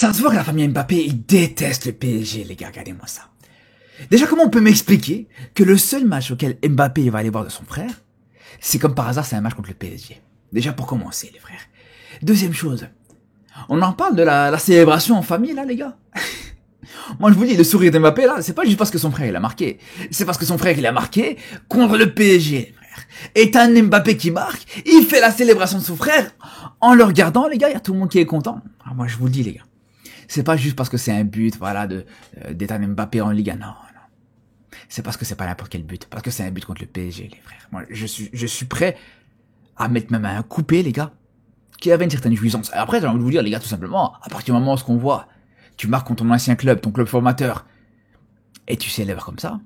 Ça se voit que la famille Mbappé, ils détestent le PSG, les gars, regardez-moi ça. Déjà, comment on peut m'expliquer que le seul match auquel Mbappé va aller voir de son frère, c'est comme par hasard, c'est un match contre le PSG. Déjà pour commencer, les frères. Deuxième chose, on en parle de la célébration en famille, là, les gars. Moi, je vous dis, le sourire d'Mbappé, là, c'est pas juste parce que son frère, il a marqué. C'est parce que son frère, il a marqué contre le PSG, frère. Et t'as un Mbappé qui marque, il fait la célébration de son frère. En le regardant, les gars, il y a tout le monde qui est content. Alors moi, je vous le dis, les gars. C'est pas juste parce que c'est un but, voilà, d'Ethan Mbappé en Ligue 1. Non, non. C'est parce que c'est pas n'importe quel but. Parce que c'est un but contre le PSG, les frères. Moi, je suis prêt à mettre même un coupé, les gars, qui avait une certaine jouissance. Après, j'ai envie de vous dire, les gars, tout simplement, à partir du moment où ce qu'on voit, tu marques contre ton ancien club, ton club formateur, et tu célèbres comme ça,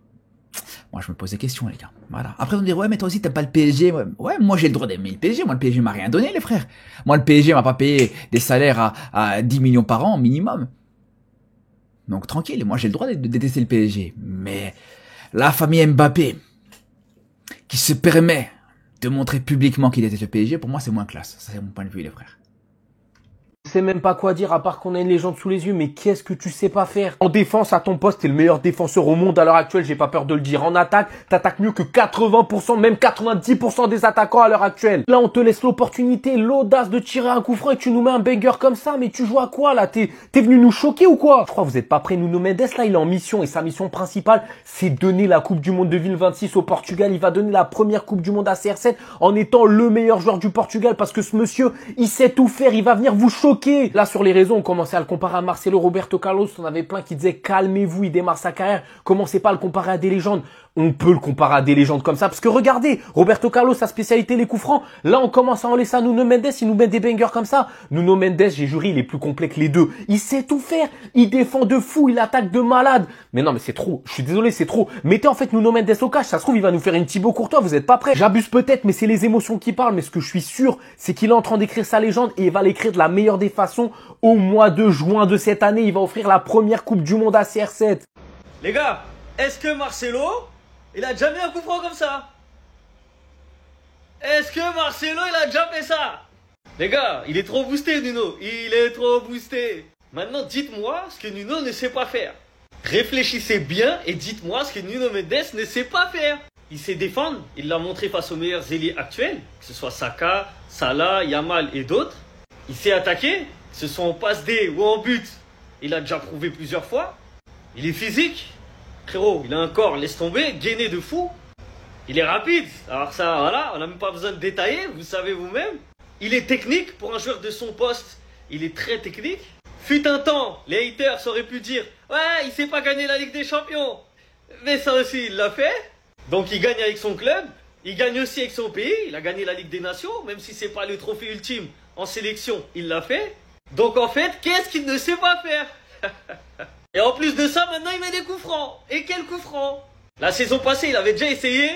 moi, je me pose des questions, les gars. Voilà. Après, on me dit, ouais, mais toi aussi, t'aimes pas le PSG. Ouais, moi, j'ai le droit d'aimer le PSG. Moi, le PSG m'a rien donné, les frères. Moi, le PSG m'a pas payé des salaires à 10 millions par an, minimum. Donc, tranquille. Moi, j'ai le droit de détester le PSG. Mais la famille Mbappé, qui se permet de montrer publiquement qu'il déteste le PSG, pour moi, c'est moins classe. Ça, c'est mon point de vue, les frères. Je sais même pas quoi dire à part qu'on a une légende sous les yeux, mais qu'est-ce que tu sais pas faire? En défense, à ton poste, t'es le meilleur défenseur au monde à l'heure actuelle, j'ai pas peur de le dire. En attaque, t'attaques mieux que 80%, même 90% des attaquants à l'heure actuelle. Là, on te laisse l'opportunité, l'audace de tirer un coup franc et tu nous mets un banger comme ça, mais tu joues à quoi là? T'es venu nous choquer ou quoi? Je crois que vous êtes pas prêts. Nuno Mendes, là, il est en mission et sa mission principale, c'est donner la Coupe du Monde 2026 au Portugal. Il va donner la première Coupe du Monde à CR7 en étant le meilleur joueur du Portugal parce que ce monsieur, il sait tout faire, il va venir vous choquer. Là, sur les réseaux, on commençait à le comparer à Marcelo, Roberto Carlos. On avait plein qui disaient calmez-vous, il démarre sa carrière. Commencez pas à le comparer à des légendes. On peut le comparer à des légendes comme ça parce que regardez, Roberto Carlos, sa spécialité, les coups francs. Là, on commence à en laisser à Nuno Mendes, il nous met des bangers comme ça. Nuno Mendes, j'ai juré, il est plus complet que les deux. Il sait tout faire. Il défend de fou, il attaque de malade. Mais non, mais c'est trop. Je suis désolé, c'est trop. Mettez en fait Nuno Mendes au cash. Ça se trouve, il va nous faire une Thibaut Courtois. Vous êtes pas prêts. J'abuse peut-être, mais c'est les émotions qui parlent. Mais ce que je suis sûr, c'est qu'il est en train d'écrire sa légende et il va l'écrire de la meilleure des façons. Au mois de juin de cette année, il va offrir la première Coupe du Monde à CR7. Les gars, est-ce que Marcelo, il a déjà mis un coup franc comme ça? Est-ce que Marcelo, il a déjà fait ça? Les gars, il est trop boosté, Nuno. Il est trop boosté. Maintenant, dites-moi ce que Nuno ne sait pas faire. Réfléchissez bien et dites-moi ce que Nuno Mendes ne sait pas faire. Il sait défendre. Il l'a montré face aux meilleurs ailiers actuels, que ce soit Saka, Salah, Yamal et d'autres. Il sait attaquer, que ce soit en passe D ou en but. Il a déjà prouvé plusieurs fois. Il est physique. Frérot, il a un corps, laisse tomber, gainé de fou. Il est rapide. Alors ça, voilà, on n'a même pas besoin de détailler, vous savez vous-même. Il est technique pour un joueur de son poste. Il est très technique. Fut un temps, les haters auraient pu dire « Ouais, il sait pas gagner la Ligue des Champions ». Mais ça aussi, il l'a fait. Donc il gagne avec son club. Il gagne aussi avec son pays. Il a gagné la Ligue des Nations, même si c'est pas le trophée ultime en sélection, il l'a fait. Donc en fait, qu'est-ce qu'il ne sait pas faire? Et en plus de ça, maintenant il met des coups francs. Et quel coup franc? La saison passée, il avait déjà essayé.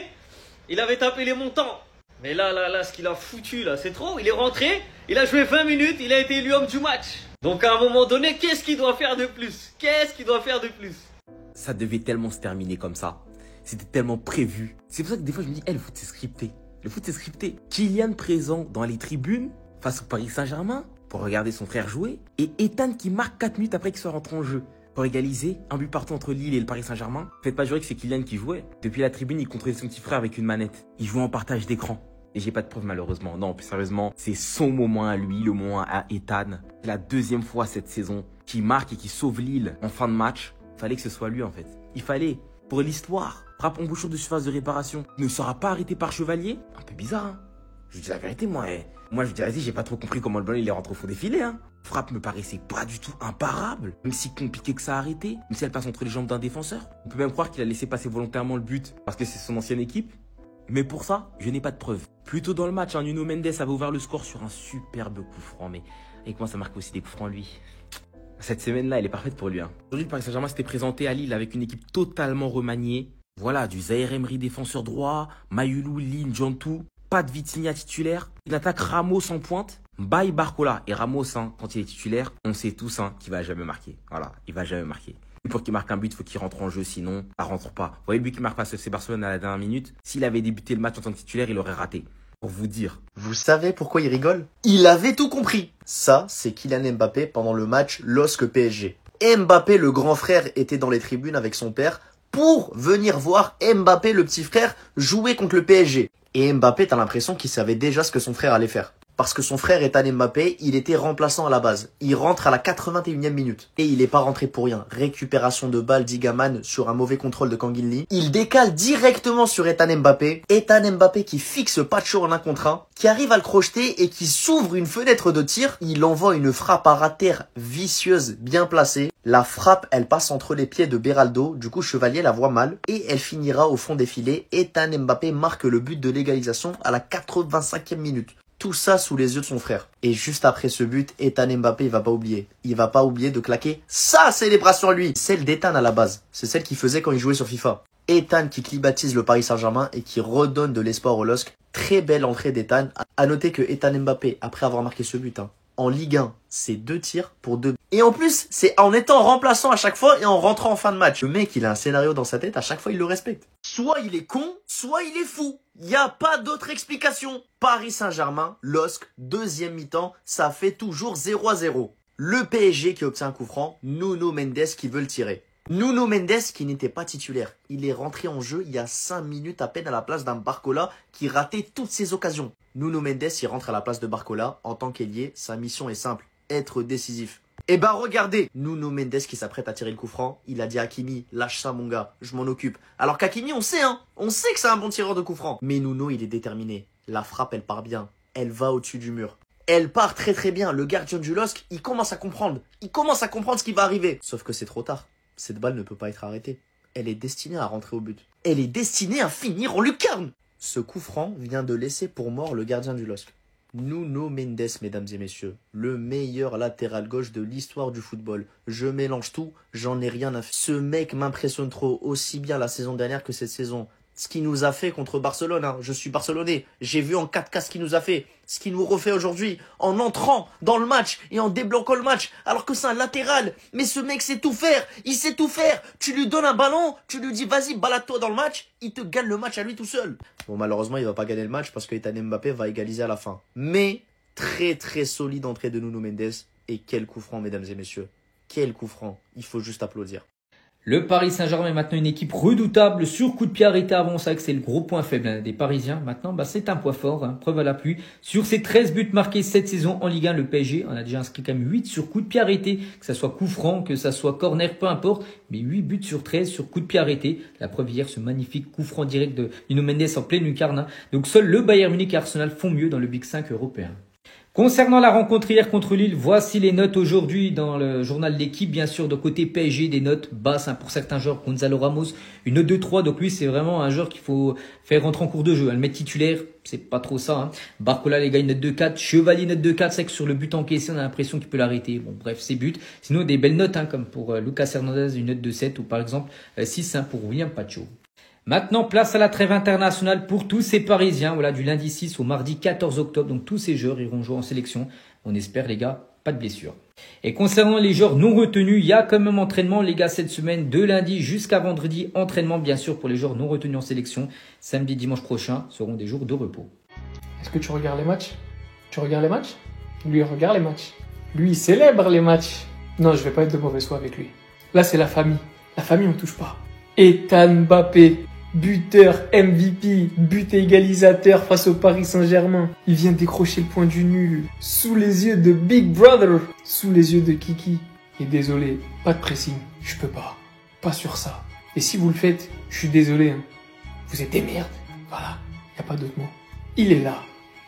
Il avait tapé les montants. Mais là, ce qu'il a foutu, là, c'est trop. Il est rentré, il a joué 20 minutes, il a été élu homme du match. Donc à un moment donné, qu'est-ce qu'il doit faire de plus? Qu'est-ce qu'il doit faire de plus? Ça devait tellement se terminer comme ça. C'était tellement prévu. C'est pour ça que des fois, je me dis, le foot, c'est scripté. Le foot, c'est scripté. Kylian présent dans les tribunes face au Paris Saint-Germain pour regarder son frère jouer. Et Ethan qui marque 4 minutes après qu'il soit rentré en jeu. Pour égaliser, un but partout entre Lille et le Paris Saint-Germain. Faites pas jurer que c'est Kylian qui jouait. Depuis la tribune, il contrôlait son petit frère avec une manette. Il jouait en partage d'écran. Et j'ai pas de preuves malheureusement. Non, plus sérieusement, c'est son moment à lui, le moment à Ethan. C'est la deuxième fois cette saison qu'il marque et qu'il sauve Lille en fin de match. Fallait que ce soit lui en fait. Il fallait, pour l'histoire, frappe en bouchon de surface de réparation. Il ne sera pas arrêté par Chevalier. Un peu bizarre, hein. Je vous dis la vérité, moi je vous dis, vas-y, j'ai pas trop compris comment le ballon il est rentré au fond des filets, hein. Frappe me paraissait pas du tout imparable, même si compliqué que ça a arrêté, même si elle passe entre les jambes d'un défenseur. On peut même croire qu'il a laissé passer volontairement le but parce que c'est son ancienne équipe. Mais pour ça, je n'ai pas de preuves. Plus tôt dans le match, Nuno Mendes avait ouvert le score sur un superbe coup franc, mais avec moi ça marque aussi des coups francs lui. Cette semaine-là, elle est parfaite pour lui, hein. Aujourd'hui, le Paris Saint-Germain s'était présenté à Lille avec une équipe totalement remaniée. Voilà, du Zaïre Emery défenseur droit, Mayulu, Lin, Jantou, pas de Vitinha titulaire, une attaque Ramos en pointe, Baye Barcola et Ramos, hein, quand il est titulaire, on sait tous hein, qu'il va jamais marquer. Voilà, il va jamais marquer. Et pour qu'il marque un but, il faut qu'il rentre en jeu, sinon, ça rentre pas. Vous voyez le but qu'il marque face au FC Barcelone à la dernière minute, s'il avait débuté le match en tant que titulaire, il aurait raté. pour vous dire. Vous savez pourquoi il rigole? Il avait tout compris. Ça, c'est Kylian Mbappé pendant le match LOSC PSG. Mbappé, le grand frère, était dans les tribunes avec son père pour venir voir Mbappé, le petit frère, jouer contre le PSG. Et Mbappé, t'as l'impression qu'il savait déjà ce que son frère allait faire. Parce que son frère Ethan Mbappé, il était remplaçant à la base. Il rentre à la 81e minute. Et il n'est pas rentré pour rien. Récupération de balle d'Igaman sur un mauvais contrôle de Kanginli. Il décale directement sur Ethan Mbappé. Ethan Mbappé qui fixe Pacho en 1 contre 1, qui arrive à le crocheter et qui s'ouvre une fenêtre de tir. Il envoie une frappe à rater vicieuse, bien placée. La frappe, elle passe entre les pieds de Beraldo. Du coup, Chevalier la voit mal. Et elle finira au fond des filets. Ethan Mbappé marque le but de l'égalisation à la 85e minute. Tout ça sous les yeux de son frère. Et juste après ce but, Ethan Mbappé, il va pas oublier. Il va pas oublier de claquer sa célébration à lui. Celle d'Ethan à la base. C'est celle qu'il faisait quand il jouait sur FIFA. Ethan qui climatise le Paris Saint-Germain et qui redonne de l'espoir au LOSC. Très belle entrée d'Ethan. À noter que Ethan Mbappé, après avoir marqué ce but, en Ligue 1, c'est 2 tirs pour 2. Et en plus, c'est en étant remplaçant à chaque fois et en rentrant en fin de match. Le mec, il a un scénario dans sa tête, à chaque fois, il le respecte. Soit il est con, soit il est fou. Il n'y a pas d'autre explication. Paris Saint-Germain, LOSC, deuxième mi-temps, ça fait toujours 0-0. Le PSG qui obtient un coup franc, Nuno Mendes qui veut le tirer. Nuno Mendes qui n'était pas titulaire. Il est rentré en jeu il y a 5 minutes à peine à la place d'un Barcola qui ratait toutes ses occasions. Nuno Mendes, il rentre à la place de Barcola. En tant qu'ailier, sa mission est simple, être décisif. Et bah regardez, Nuno Mendes qui s'apprête à tirer le coup franc, il a dit à Hakimi, lâche ça mon gars, je m'en occupe. Alors qu'Hakimi, on sait que c'est un bon tireur de coup franc. Mais Nuno, il est déterminé. La frappe, elle part bien. Elle va au-dessus du mur. Elle part très très bien. Le gardien du LOSC, il commence à comprendre. Il commence à comprendre ce qui va arriver. Sauf que c'est trop tard. Cette balle ne peut pas être arrêtée. Elle est destinée à rentrer au but. Elle est destinée à finir en lucarne. Ce coup franc vient de laisser pour mort le gardien du LOSC. Nuno Mendes, mesdames et messieurs, le meilleur latéral gauche de l'histoire du football. Je mélange tout, j'en ai rien à faire. Ce mec m'impressionne trop, aussi bien la saison dernière que cette saison. Ce qu'il nous a fait contre Barcelone, je suis barcelonais, j'ai vu en 4K ce qu'il nous a fait, ce qu'il nous refait aujourd'hui, en entrant dans le match et en débloquant le match, alors que c'est un latéral. Mais ce mec sait tout faire, il sait tout faire. Tu lui donnes un ballon, tu lui dis vas-y, balade-toi dans le match, il te gagne le match à lui tout seul. Bon, malheureusement, il va pas gagner le match parce que Ethan Mbappé va égaliser à la fin. Mais très très solide entrée de Nuno Mendes et quel coup franc, mesdames et messieurs. Quel coup franc, il faut juste applaudir. Le Paris Saint-Germain est maintenant une équipe redoutable sur coup de pied arrêté avant. C'est vrai que c'est le gros point faible des Parisiens. Maintenant, c'est un point fort, preuve à l'appui. Sur ses 13 buts marqués cette saison en Ligue 1, le PSG en a déjà inscrit quand même 8 sur coup de pied arrêté. Que ça soit coup franc, que ça soit corner, peu importe. Mais 8 buts sur 13 sur coup de pied arrêté. La preuve hier, ce magnifique coup franc direct de Nuno Mendes en pleine lucarne. Donc seul le Bayern Munich et Arsenal font mieux dans le Big 5 européen. Concernant la rencontre hier contre Lille, voici les notes aujourd'hui dans le journal de l'équipe. Bien sûr, de côté PSG, des notes basses pour certains joueurs. Gonzalo Ramos, une note de 3. Donc lui, c'est vraiment un joueur qu'il faut faire rentrer en cours de jeu. Le mettre titulaire, c'est pas trop ça. Barcola, les gars, une note de 4. Chevalier, note de 4. C'est que sur le but encaissé, on a l'impression qu'il peut l'arrêter. Bon, bref, c'est but. Sinon, des belles notes, comme pour Lucas Hernandez, une note de 7. Ou par exemple, 6 pour William Pacho. Maintenant, place à la trêve internationale pour tous ces Parisiens. Voilà, du lundi 6 au mardi 14 octobre. Donc, tous ces joueurs iront jouer en sélection. On espère, les gars, pas de blessures. Et concernant les joueurs non retenus, il y a quand même entraînement, les gars, cette semaine, de lundi jusqu'à vendredi. Entraînement, bien sûr, pour les joueurs non retenus en sélection. Samedi, dimanche prochain seront des jours de repos. Est-ce que tu regardes les matchs? Tu regardes les matchs? Lui, il regarde les matchs. Lui, il célèbre les matchs. Non, je vais pas être de mauvaise foi avec lui. Là, c'est la famille. La famille, on touche pas. Ethan Mbappé, buteur, MVP, but égalisateur face au Paris Saint-Germain. Il vient décrocher le point du nul. Sous les yeux de Big Brother. Sous les yeux de Kiki. Et désolé, pas de pressing. Je peux pas. Pas sur ça. Et si vous le faites, je suis désolé. Vous êtes des merdes. Voilà. Y a pas d'autre mot. Il est là.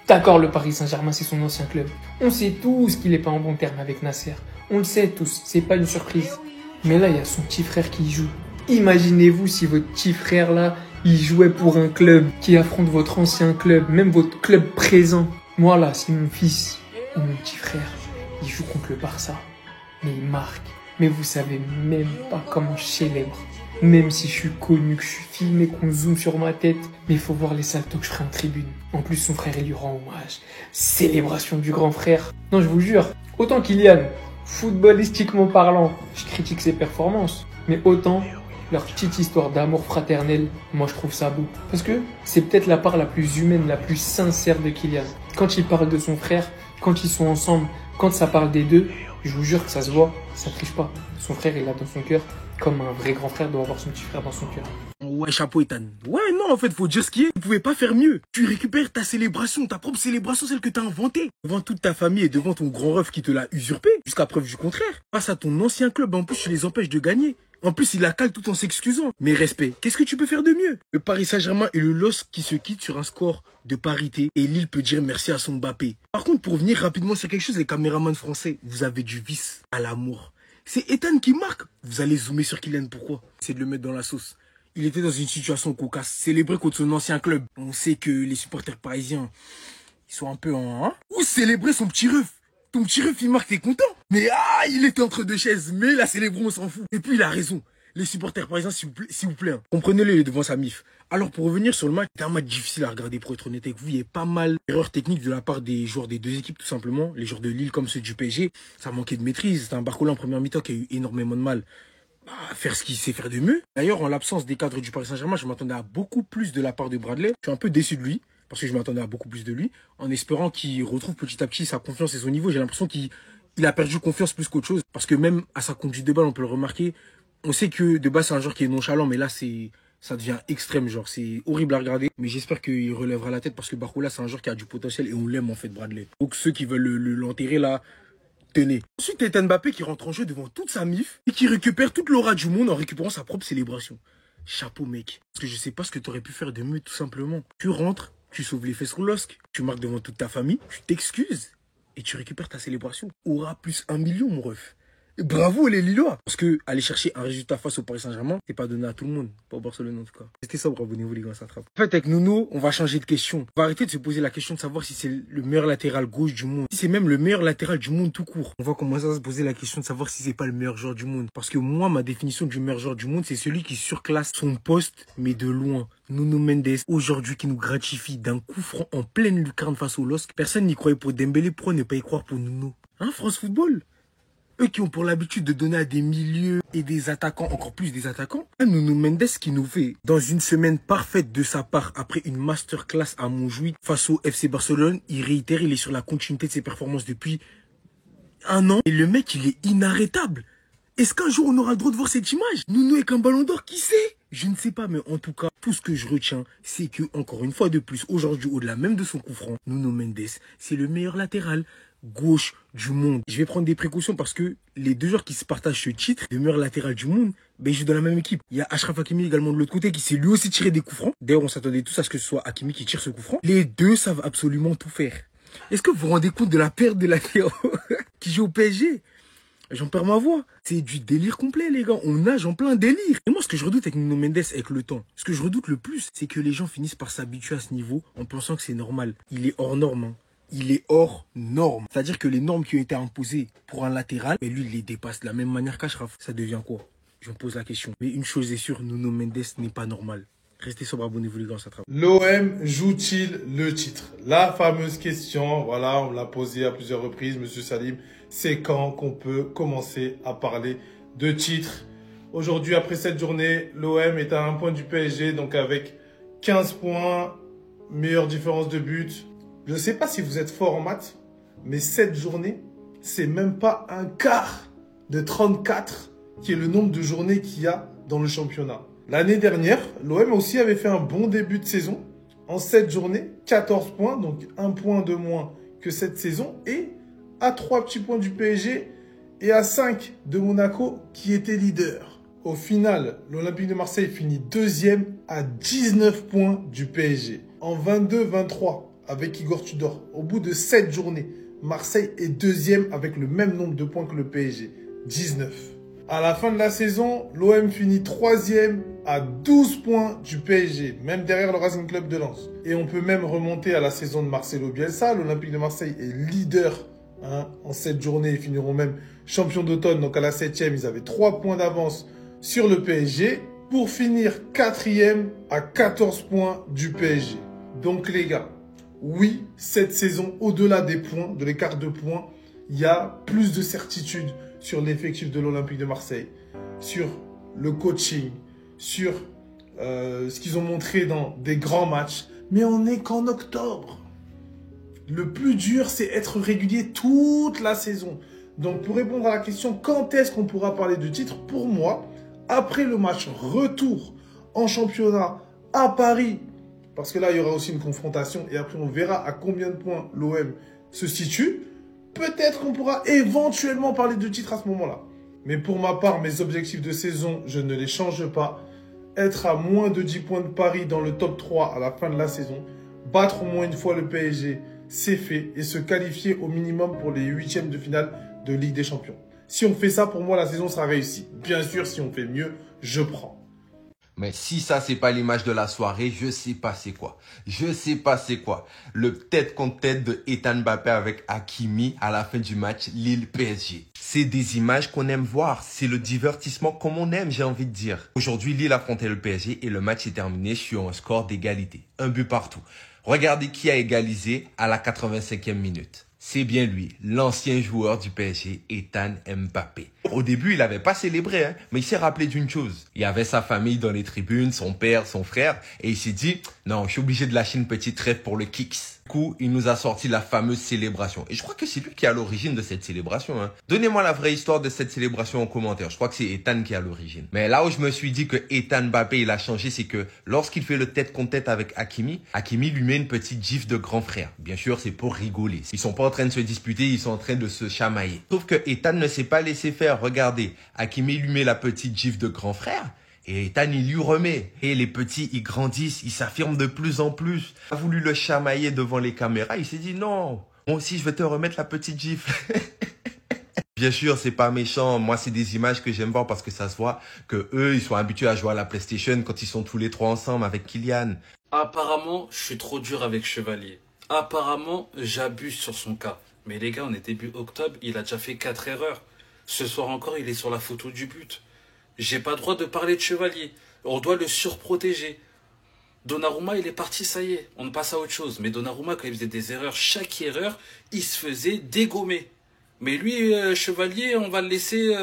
D'accord, le Paris Saint-Germain, c'est son ancien club. On sait tous qu'il est pas en bon terme avec Nasser. On le sait tous. C'est pas une surprise. Mais là, il y a son petit frère qui y joue. Imaginez-vous si votre petit frère là, il jouait pour un club qui affronte votre ancien club, même votre club présent. Moi là, si mon fils ou mon petit frère, il joue contre le Barça, mais il marque. Mais vous savez même pas comment je célèbre. Même si je suis connu, que je suis filmé, qu'on zoome sur ma tête, mais il faut voir les saltos que je ferai en tribune. En plus, son frère, il lui rend hommage. Célébration du grand frère. Non, je vous jure, autant Kylian, footballistiquement parlant, je critique ses performances, mais autant leur petite histoire d'amour fraternel, moi je trouve ça beau. Parce que c'est peut-être la part la plus humaine, la plus sincère de Kylian. Quand il parle de son frère, quand ils sont ensemble, quand ça parle des deux, je vous jure que ça se voit, ça triche pas. Son frère, il l'a dans son cœur, comme un vrai grand frère doit avoir son petit frère dans son cœur. Ouais, chapeau, Ethan. Ouais, non, en fait, faut dire ce qui est. Tu pouvais pas faire mieux. Tu récupères ta célébration, ta propre célébration, celle que t'as inventée. Devant toute ta famille et devant ton grand ref qui te l'a usurpé, jusqu'à preuve du contraire. Face à ton ancien club, en plus, tu les empêches de gagner. En plus, il la cale tout en s'excusant. Mais respect, qu'est-ce que tu peux faire de mieux? Le Paris Saint-Germain et le LOSC qui se quittent sur un score de parité et Lille peut dire merci à son Mbappé. Par contre, pour revenir rapidement sur quelque chose, les caméramans français, vous avez du vice à l'amour. C'est Ethan qui marque. Vous allez zoomer sur Kylian, pourquoi? C'est de le mettre dans la sauce. Il était dans une situation cocasse, célébré contre son ancien club. On sait que les supporters parisiens, ils sont un peu en... Hein? Ou célébrer son petit ref. Ton petit ref, il marque, t'es content. Mais il était entre deux chaises. Mais la célébrer, on s'en fout. Et puis, il a raison. Les supporters parisiens, s'il vous plaît, hein. Comprenez-le, il est devant sa mif. Alors, pour revenir sur le match, c'était un match difficile à regarder, pour être honnête avec vous. Il y a pas mal d'erreurs techniques de la part des joueurs des deux équipes, tout simplement. Les joueurs de Lille comme ceux du PSG. Ça manquait de maîtrise. C'était un Barcola en première mi-temps qui a eu énormément de mal à faire ce qu'il sait faire de mieux. D'ailleurs, en l'absence des cadres du Paris Saint-Germain, je m'attendais à beaucoup plus de la part de Bradley. Je suis un peu déçu de lui, parce que je m'attendais à beaucoup plus de lui, en espérant qu'il retrouve petit à petit sa confiance et son niveau. J'ai l'impression qu'il a perdu confiance plus qu'autre chose, parce que même à sa conduite de balle, on peut le remarquer. On sait que de base, c'est un joueur qui est nonchalant, mais là, ça devient extrême, genre, c'est horrible à regarder. Mais j'espère qu'il relèvera la tête, parce que Barcola, c'est un joueur qui a du potentiel, et on l'aime, en fait, Bradley. Donc, ceux qui veulent l'enterrer, là, tenez. Ensuite, il y a Mbappé qui rentre en jeu devant toute sa mif et qui récupère toute l'aura du monde en récupérant sa propre célébration. Chapeau, mec. Parce que je sais pas ce que tu aurais pu faire de mieux, tout simplement. Tu rentres, tu sauves les fesses au LOSC, tu marques devant toute ta famille, tu t'excuses et tu récupères ta célébration. Aura plus 1 million, mon ref. Et bravo les Lillois. Parce que aller chercher un résultat face au Paris Saint-Germain, c'est pas donné à tout le monde. Pas au Barcelone en tout cas. C'était ça, abonnez-vous les gars, ça attrape. En fait, avec Nuno, on va changer de question. On va arrêter de se poser la question de savoir si c'est le meilleur latéral gauche du monde. Si c'est même le meilleur latéral du monde tout court. On va commencer à se poser la question de savoir si c'est pas le meilleur joueur du monde. Parce que moi, ma définition du meilleur joueur du monde, c'est celui qui surclasse son poste, mais de loin. Nuno Mendes, aujourd'hui, qui nous gratifie d'un coup franc en pleine lucarne face au LOSC. Personne n'y croyait pour Dembélé, pourquoi ne pas y croire pour Nuno? Hein, France Football? Eux qui ont pour l'habitude de donner à des milieux et des attaquants, encore plus des attaquants. Nuno Mendes qui nous fait, dans une semaine parfaite de sa part, après une masterclass à Montjuïc face au FC Barcelone, il réitère, il est sur la continuité de ses performances depuis 1 an. Et le mec, il est inarrêtable. Est-ce qu'un jour on aura le droit de voir cette image? Nuno avec un ballon d'or, qui sait? Je ne sais pas, mais en tout cas, tout ce que je retiens, c'est que, encore une fois de plus, aujourd'hui, au-delà même de son coup franc, Nuno Mendes, c'est le meilleur latéral gauche du monde. Je vais prendre des précautions parce que les deux joueurs qui se partagent ce titre, le meilleur latéral du monde, ben ils jouent dans la même équipe. Il y a Achraf Hakimi également de l'autre côté qui s'est lui aussi tiré des coups francs. D'ailleurs, on s'attendait tous à ce que ce soit Hakimi qui tire ce coup franc. Les deux savent absolument tout faire. Est-ce que vous vous rendez compte de la perte de latéraux qui joue au PSG? J'en perds ma voix. C'est du délire complet, les gars. On nage en plein délire. Et moi, ce que je redoute avec Nuno Mendes, avec le temps, ce que je redoute le plus, c'est que les gens finissent par s'habituer à ce niveau en pensant que c'est normal. Il est hors norme, hein. Il est hors norme. C'est-à-dire que les normes qui ont été imposées pour un latéral, mais lui, il les dépasse de la même manière qu'Achraf. Ça devient quoi? Je me pose la question. Mais une chose est sûre, Nuno Mendes n'est pas normal. Restez sobre, abonnez-vous les gars, ça travaille. L'OM joue-t-il le titre? La fameuse question, voilà, on l'a posée à plusieurs reprises, Monsieur Salim. C'est quand qu'on peut commencer à parler de titre? Aujourd'hui, après cette journée, l'OM est à 1 point du PSG, donc avec 15 points, meilleure différence de but. Je ne sais pas si vous êtes fort en maths, mais cette journée, c'est même pas un quart de 34 qui est le nombre de journées qu'il y a dans le championnat. L'année dernière, l'OM aussi avait fait un bon début de saison. En 7 journées, 14 points, donc 1 point de moins que cette saison. Et à 3 petits points du PSG et à 5 de Monaco qui était leader. Au final, l'Olympique de Marseille finit 2e à 19 points du PSG. En 22-23, avec Igor Tudor, au bout de 7 journées, Marseille est 2e avec le même nombre de points que le PSG, 19. À la fin de la saison, l'OM finit 3e à 12 points du PSG, même derrière le Racing Club de Lens. Et on peut même remonter à la saison de Marcelo Bielsa. L'Olympique de Marseille est leader en 7 journées. Ils finiront même champions d'automne. Donc à la 7e, ils avaient 3 points d'avance sur le PSG pour finir 4e à 14 points du PSG. Donc les gars, oui, cette saison, au-delà des points, de l'écart de points, il y a plus de certitude sur l'effectif de l'Olympique de Marseille, sur le coaching, sur ce qu'ils ont montré dans des grands matchs, mais on n'est qu'en octobre. Le plus dur, c'est être régulier toute la saison. Donc, pour répondre à la question, quand est-ce qu'on pourra parler de titre? Pour moi, après le match retour en championnat à Paris, parce que là, il y aura aussi une confrontation et après, on verra à combien de points l'OM se situe. Peut-être qu'on pourra éventuellement parler de titre à ce moment-là. Mais pour ma part, mes objectifs de saison, je ne les change pas. Être à moins de 10 points de Paris dans le top 3 à la fin de la saison, battre au moins une fois le PSG, c'est fait, et se qualifier au minimum pour les huitièmes de finale de Ligue des Champions. Si on fait ça, pour moi, la saison sera réussie. Bien sûr, si on fait mieux, je prends. Mais si ça, c'est pas l'image de la soirée, je sais pas c'est quoi. Je sais pas c'est quoi. Le tête contre tête de Ethan Mbappé avec Hakimi à la fin du match Lille-PSG. C'est des images qu'on aime voir. C'est le divertissement comme on aime, j'ai envie de dire. Aujourd'hui, Lille affrontait le PSG et le match est terminé sur un score d'égalité. Un but partout. Regardez qui a égalisé à la 85e minute. C'est bien lui, l'ancien joueur du PSG, Ethan Mbappé. Au début, il n'avait pas célébré, mais il s'est rappelé d'une chose. Il y avait sa famille dans les tribunes, son père, son frère, et il s'est dit, non, je suis obligé de lâcher une petite trêve pour le kicks. Du coup, il nous a sorti la fameuse célébration. Et je crois que c'est lui qui est à l'origine de cette célébration. Donnez-moi la vraie histoire de cette célébration en commentaire. Je crois que c'est Ethan qui est à l'origine. Mais là où je me suis dit que Ethan Mbappé, il a changé, c'est que lorsqu'il fait le tête contre tête avec Hakimi, Hakimi lui met une petite gifle de grand frère. Bien sûr, c'est pour rigoler. Ils sont pas en train de se disputer, ils sont en train de se chamailler. Sauf que Ethan ne s'est pas laissé faire. Regardez, Hakimi lui met la petite gifle de grand frère. Et Ethan, il lui remet. Et les petits, ils grandissent, ils s'affirment de plus en plus. Il a voulu le chamailler devant les caméras. Il s'est dit, non, moi aussi, je vais te remettre la petite gifle. Bien sûr, c'est pas méchant. Moi, c'est des images que j'aime voir parce que ça se voit que eux, ils sont habitués à jouer à la PlayStation quand ils sont tous les trois ensemble avec Kylian. Apparemment, je suis trop dur avec Chevalier. Apparemment, j'abuse sur son cas. Mais les gars, on est début octobre, il a déjà fait 4 erreurs. Ce soir encore, il est sur la photo du but. J'ai pas le droit de parler de Chevalier. On doit le surprotéger. Donnarumma, il est parti, ça y est. On passe à autre chose. Mais Donnarumma, quand il faisait des erreurs, chaque erreur, il se faisait dégommer. Mais lui, Chevalier, on va le laisser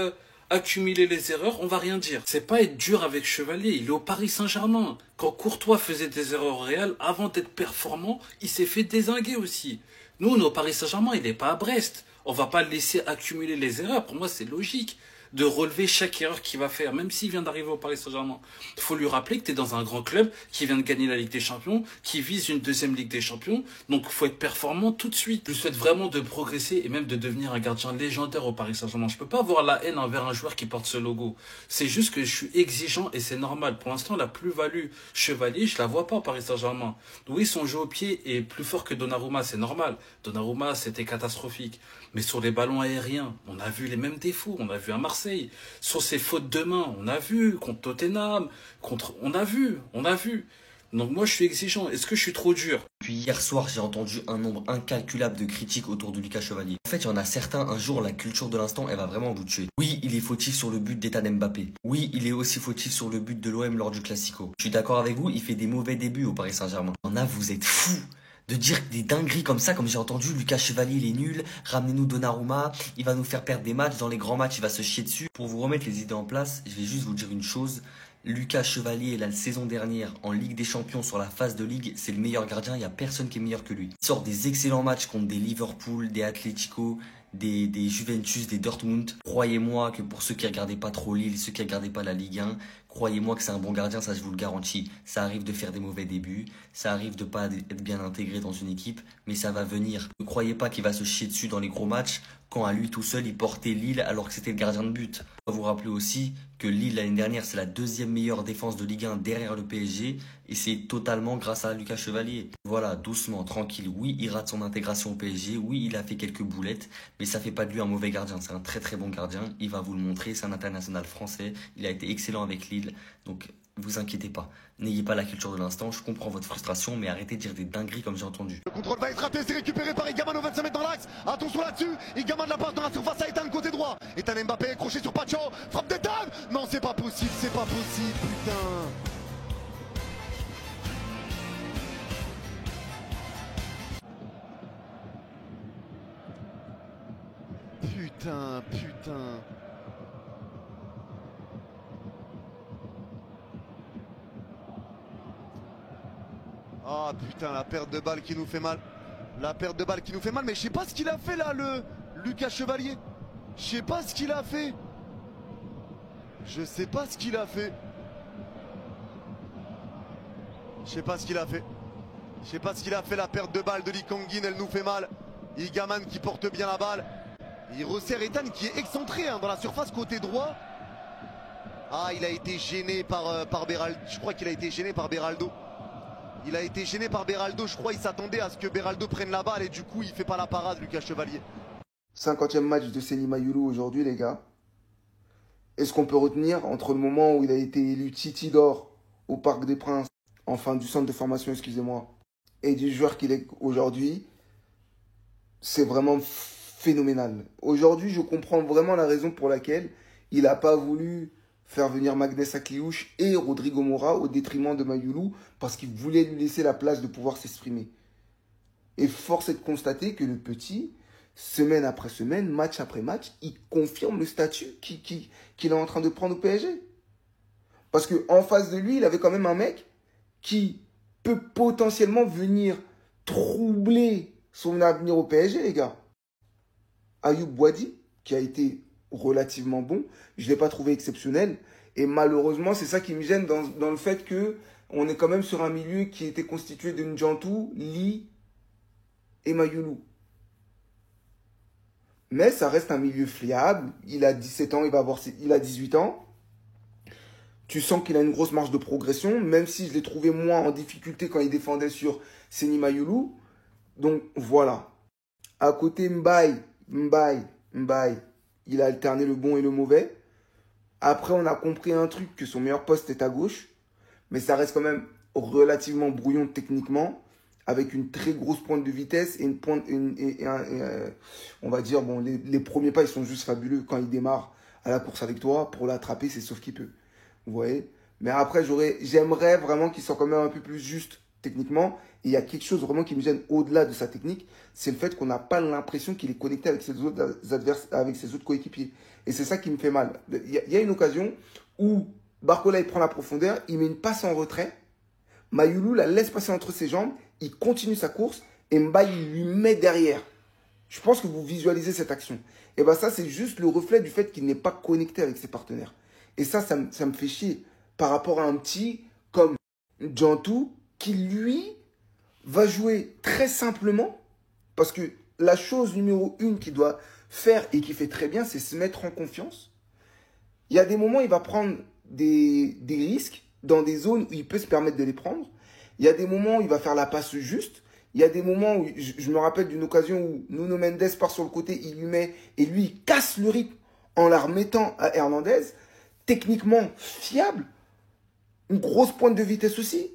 accumuler les erreurs, on va rien dire. C'est pas être dur avec Chevalier, il est au Paris Saint-Germain. Quand Courtois faisait des erreurs au Real, avant d'être performant, il s'est fait dézinguer aussi. Nous, on est au Paris Saint-Germain, il n'est pas à Brest. On va pas le laisser accumuler les erreurs. Pour moi, c'est logique de relever chaque erreur qu'il va faire, même s'il vient d'arriver au Paris Saint-Germain. Il faut lui rappeler que tu es dans un grand club qui vient de gagner la Ligue des Champions, qui vise une deuxième Ligue des Champions, donc il faut être performant tout de suite. Je souhaite vraiment de progresser et même de devenir un gardien légendaire au Paris Saint-Germain. Je peux pas avoir la haine envers un joueur qui porte ce logo. C'est juste que je suis exigeant et c'est normal. Pour l'instant, la plus-value Chevalier, je la vois pas au Paris Saint-Germain. Oui, son jeu au pied est plus fort que Donnarumma, c'est normal. Donnarumma, c'était catastrophique. Mais sur les ballons aériens, on a vu les mêmes défauts. On a vu à Marseille. Sur ses fautes de main, on a vu. Contre Tottenham. On a vu. Donc moi, je suis exigeant. Est-ce que je suis trop dur? Puis hier soir, j'ai entendu un nombre incalculable de critiques autour de Lucas Chevalier. En fait, il y en a certains, un jour, la culture de l'instant, elle va vraiment vous tuer. Oui, il est fautif sur le but d'Ethan Mbappé. Oui, il est aussi fautif sur le but de l'OM lors du Classico. Je suis d'accord avec vous, il fait des mauvais débuts au Paris Saint-Germain. Il y en a, vous êtes fous de dire des dingueries comme ça, comme j'ai entendu, Lucas Chevalier il est nul, ramenez-nous Donnarumma, il va nous faire perdre des matchs, dans les grands matchs il va se chier dessus. Pour vous remettre les idées en place, je vais juste vous dire une chose, Lucas Chevalier la saison dernière en Ligue des Champions sur la phase de Ligue, c'est le meilleur gardien, il n'y a personne qui est meilleur que lui. Il sort des excellents matchs contre des Liverpool, des Atlético, des Juventus, des Dortmund. Croyez-moi que pour ceux qui regardaient pas trop Lille, ceux qui regardaient pas la Ligue 1, croyez-moi que c'est un bon gardien, ça je vous le garantis. Ça arrive de faire des mauvais débuts, ça arrive de pas être bien intégré dans une équipe, mais ça va venir. Ne croyez pas qu'il va se chier dessus dans les gros matchs quand à lui tout seul il portait Lille alors que c'était le gardien de but. Je dois vous rappeler aussi que Lille l'année dernière c'est la deuxième meilleure défense de Ligue 1 derrière le PSG et c'est totalement grâce à Lucas Chevalier. Voilà, doucement, tranquille. Oui, il rate son intégration au PSG, oui, il a fait quelques boulettes, mais ça fait pas de lui un mauvais gardien. C'est un très très bon gardien, il va vous le montrer, c'est un international français, il a été excellent avec Lille, donc vous inquiétez pas. N'ayez pas la culture de l'instant, je comprends votre frustration, mais arrêtez de dire des dingueries comme j'ai entendu. Le contrôle va être raté, c'est récupéré par Igaman au 25 mètres dans l'axe. Attention là-dessus, Igaman de la passe dans la surface à Ethan côté droit. Ethan Mbappé accroché sur Pacho, frappe d'Ethan. Non, c'est pas possible, putain. Putain. Ah putain, la perte de balle qui nous fait mal. La perte de balle qui nous fait mal. Mais je sais pas ce qu'il a fait là, le Lucas Chevalier. Je sais pas ce qu'il a fait. Je sais pas ce qu'il a fait. Je sais pas ce qu'il a fait. Je sais pas ce qu'il a fait. La perte de balle de Lee Kang-in, elle nous fait mal. Igaman qui porte bien la balle. Il resserre Ethan qui est excentré dans la surface côté droit. Ah, il a été gêné par Beraldo. Je crois qu'il a été gêné par Beraldo. Il a été gêné par Beraldo. Je crois qu'il s'attendait à ce que Beraldo prenne la balle et du coup, il fait pas la parade, Lucas Chevalier. 50e match de Seny Mayulu aujourd'hui, les gars. Est-ce qu'on peut retenir entre le moment où il a été élu Titi d'or au Parc des Princes, enfin du centre de formation, excusez-moi, et du joueur qu'il est aujourd'hui, c'est vraiment phénoménal. Aujourd'hui, je comprends vraiment la raison pour laquelle il n'a pas voulu faire venir Magnès Akliouche et Rodrigo Mora au détriment de Mayulu, parce qu'il voulait lui laisser la place de pouvoir s'exprimer. Et force est de constater que le petit, semaine après semaine, match après match, il confirme le statut qu'il est en train de prendre au PSG. Parce qu'en face de lui, il avait quand même un mec qui peut potentiellement venir troubler son avenir au PSG, les gars. Ayoub Boadi, qui a été relativement bon, je ne l'ai pas trouvé exceptionnel. Et malheureusement, c'est ça qui me gêne dans le fait qu'on est quand même sur un milieu qui était constitué de N'Djantou, Ly et Mayulu. Mais ça reste un milieu fiable. Il a 17 ans, il a 18 ans. Tu sens qu'il a une grosse marge de progression, même si je l'ai trouvé moins en difficulté quand il défendait sur Seny Mayulu. Donc voilà. À côté, Mbaye, il a alterné le bon et le mauvais. Après, on a compris un truc, que son meilleur poste est à gauche. Mais ça reste quand même relativement brouillon techniquement, avec une très grosse pointe de vitesse et une pointe, on va dire, bon, les premiers pas, ils sont juste fabuleux. Quand il démarre à la course avec toi, pour l'attraper, c'est sauf qu'il peut. Vous voyez? Mais après, j'aimerais vraiment qu'il soit quand même un peu plus juste techniquement. Et il y a quelque chose vraiment qui me gêne au-delà de sa technique, c'est le fait qu'on n'a pas l'impression qu'il est connecté avec ses autres coéquipiers. Et c'est ça qui me fait mal. Il y a une occasion où Barcola, il prend la profondeur, il met une passe en retrait, Mayulu la laisse passer entre ses jambes, il continue sa course, et Mbaye, il lui met derrière. Je pense que vous visualisez cette action. Et bien ça, c'est juste le reflet du fait qu'il n'est pas connecté avec ses partenaires. Et ça me fait chier par rapport à un petit comme N'Djantou, qui lui va jouer très simplement, parce que la chose numéro 1 qu'il doit faire et qu'il fait très bien, c'est se mettre en confiance. Il y a des moments où il va prendre des risques dans des zones où il peut se permettre de les prendre. Il y a des moments où il va faire la passe juste. Il y a des moments où, je me rappelle d'une occasion où Nuno Mendes part sur le côté, il lui met, et lui, il casse le rythme en la remettant à Hernandez. Techniquement fiable. Une grosse pointe de vitesse aussi.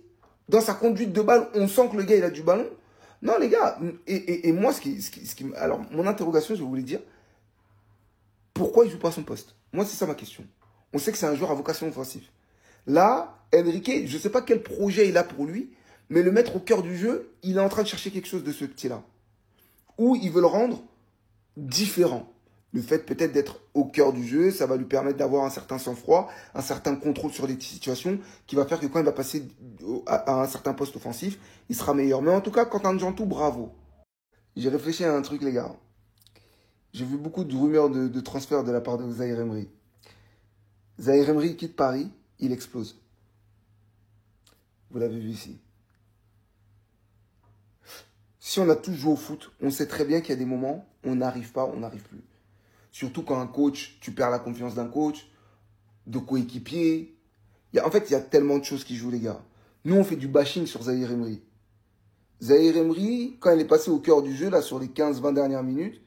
Dans sa conduite de balle, on sent que le gars, il a du ballon. Non, les gars, et moi, alors, mon interrogation, je voulais dire, pourquoi il joue pas son poste? Moi, c'est ça ma question. On sait que c'est un joueur à vocation offensive. Là, Enrique, je ne sais pas quel projet il a pour lui, mais le mettre au cœur du jeu, il est en train de chercher quelque chose de ce petit-là. Ou il veut le rendre différent. Le fait peut-être d'être au cœur du jeu, ça va lui permettre d'avoir un certain sang-froid, un certain contrôle sur les situations, qui va faire que quand il va passer à un certain poste offensif, il sera meilleur. Mais en tout cas, Quentin N'Djantou, bravo. J'ai réfléchi à un truc, les gars. J'ai vu beaucoup de rumeurs de transfert de la part de Zahir Emery. Zahir Emery quitte Paris, il explose. Vous l'avez vu ici. Si on a tous joué au foot, on sait très bien qu'il y a des moments où on n'arrive pas, on n'arrive plus. Surtout quand un coach, tu perds la confiance d'un coach, de coéquipier. En fait, il y a tellement de choses qui jouent, les gars. Nous, on fait du bashing sur Zahir Emery. Zahir Emery, quand il est passé au cœur du jeu, là, sur les 15-20 dernières minutes,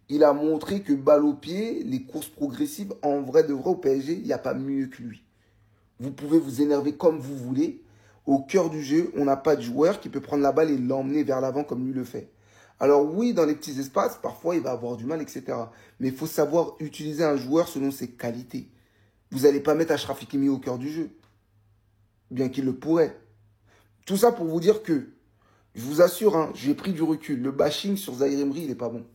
il a montré que balle au pied, les courses progressives, en vrai de vrai, au PSG, il n'y a pas mieux que lui. Vous pouvez vous énerver comme vous voulez. Au cœur du jeu, on n'a pas de joueur qui peut prendre la balle et l'emmener vers l'avant comme lui le fait. Alors oui, dans les petits espaces, parfois il va avoir du mal, etc. Mais il faut savoir utiliser un joueur selon ses qualités. Vous n'allez pas mettre Achraf Hakimi au cœur du jeu. Bien qu'il le pourrait. Tout ça pour vous dire que, je vous assure, hein, j'ai pris du recul. Le bashing sur Zahir Emery, il n'est pas bon.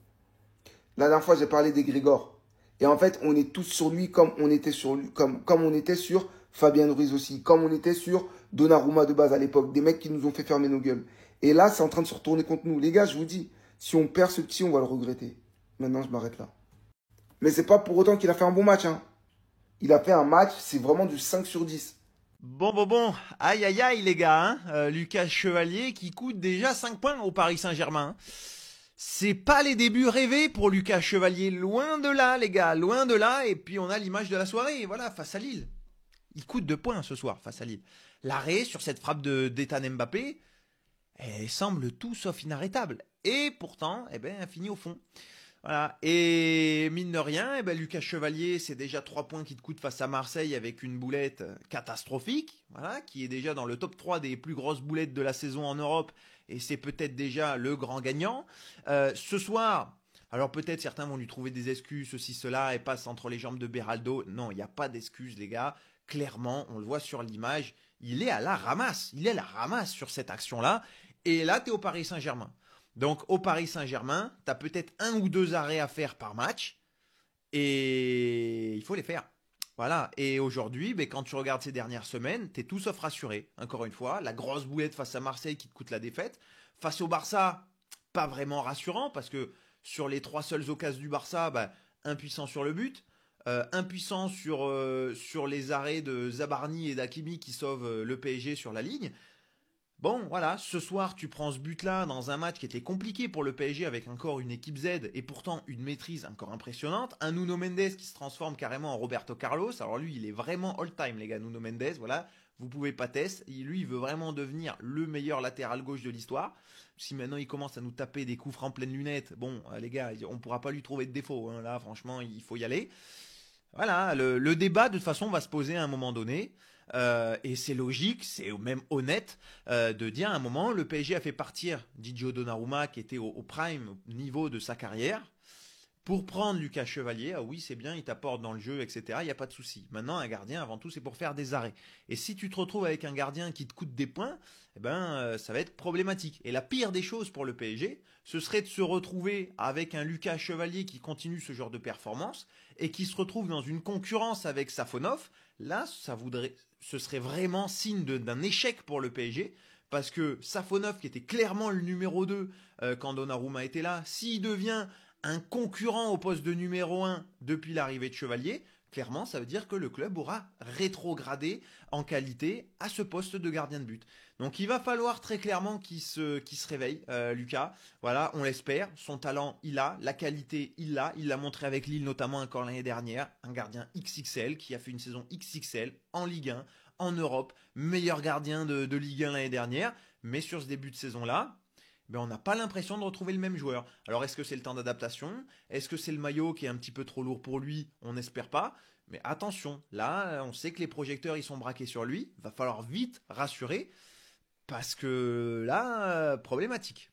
La dernière fois, j'ai parlé d'Egrégor. Et en fait, on est tous sur lui comme on était sur lui, comme on était sur Fabien Ruiz aussi, comme on était sur Donnarumma de base à l'époque, des mecs qui nous ont fait fermer nos gueules. Et là, c'est en train de se retourner contre nous. Les gars, je vous dis, si on perd ce petit, on va le regretter. Maintenant, je m'arrête là. Mais c'est pas pour autant qu'il a fait un bon match, hein. Il a fait un match, c'est vraiment du 5 sur 10. Bon. Aïe, aïe, aïe, les gars. Hein. Lucas Chevalier qui coûte déjà 5 points au Paris Saint-Germain. C'est pas les débuts rêvés pour Lucas Chevalier. Loin de là, les gars. Loin de là. Et puis, on a l'image de la soirée. Voilà, face à Lille. Il coûte 2 points ce soir face à Lille. L'arrêt sur cette frappe d'Ethan Mbappé, elle semble tout sauf inarrêtable. Et pourtant, elle finit au fond. Voilà. Et mine de rien, Lucas Chevalier, c'est déjà 3 points qui te coûtent face à Marseille avec une boulette catastrophique, voilà, qui est déjà dans le top 3 des plus grosses boulettes de la saison en Europe, et c'est peut-être déjà le grand gagnant. Ce soir, alors peut-être certains vont lui trouver des excuses, ceci, cela, et passe entre les jambes de Beraldo. Non, il n'y a pas d'excuses, les gars. Clairement, on le voit sur l'image, il est à la ramasse. Il est à la ramasse sur cette action-là. Et là, tu es au Paris Saint-Germain. Donc, au Paris Saint-Germain, tu as peut-être 1 ou 2 arrêts à faire par match. Et il faut les faire. Voilà. Et aujourd'hui, quand tu regardes ces dernières semaines, tu es tout sauf rassuré. Encore une fois, la grosse boulette face à Marseille qui te coûte la défaite. Face au Barça, pas vraiment rassurant parce que sur les 3 seules occasions du Barça, impuissant sur le but. Impuissant sur les arrêts de Zabarni et d'Hakimi qui sauvent le PSG sur la ligne. Bon, voilà, ce soir, tu prends ce but-là dans un match qui était compliqué pour le PSG avec encore une équipe Z et pourtant une maîtrise encore impressionnante. Un Nuno Mendes qui se transforme carrément en Roberto Carlos. Alors lui, il est vraiment all-time, les gars, Nuno Mendes, voilà. Vous pouvez pas tester. Lui, il veut vraiment devenir le meilleur latéral gauche de l'histoire. Si maintenant il commence à nous taper des coups francs pleines lunettes, bon, les gars, on pourra pas lui trouver de défaut. Hein. Là, franchement, il faut y aller. Voilà, le débat de toute façon va se poser à un moment donné. Et c'est logique, c'est même honnête de dire à un moment, le PSG a fait partir Gigio Donnarumma qui était au prime niveau de sa carrière pour prendre Lucas Chevalier. Ah oui, c'est bien, il t'apporte dans le jeu, etc. Il n'y a pas de souci. Maintenant, un gardien, avant tout, c'est pour faire des arrêts. Et si tu te retrouves avec un gardien qui te coûte des points, ça va être problématique. Et la pire des choses pour le PSG, ce serait de se retrouver avec un Lucas Chevalier qui continue ce genre de performance et qui se retrouve dans une concurrence avec Safonov. Là, ce serait vraiment signe d'un échec pour le PSG. Parce que Safonov, qui était clairement le numéro 2 quand Donnarumma était là, s'il devient un concurrent au poste de numéro 1 depuis l'arrivée de Chevalier, clairement, ça veut dire que le club aura rétrogradé en qualité à ce poste de gardien de but. Donc il va falloir très clairement qu'il se réveille, Lucas. Voilà, on l'espère. Son talent, il a. La qualité, il l'a. Il l'a montré avec Lille, notamment encore l'année dernière. Un gardien XXL qui a fait une saison XXL en Ligue 1, en Europe. Meilleur gardien de Ligue 1 l'année dernière. Mais sur ce début de saison-là, on n'a pas l'impression de retrouver le même joueur. Alors est-ce que c'est le temps d'adaptation? Est-ce que c'est le maillot qui est un petit peu trop lourd pour lui? On n'espère pas. Mais attention, là, on sait que les projecteurs ils sont braqués sur lui. Va falloir vite rassurer parce que là, problématique.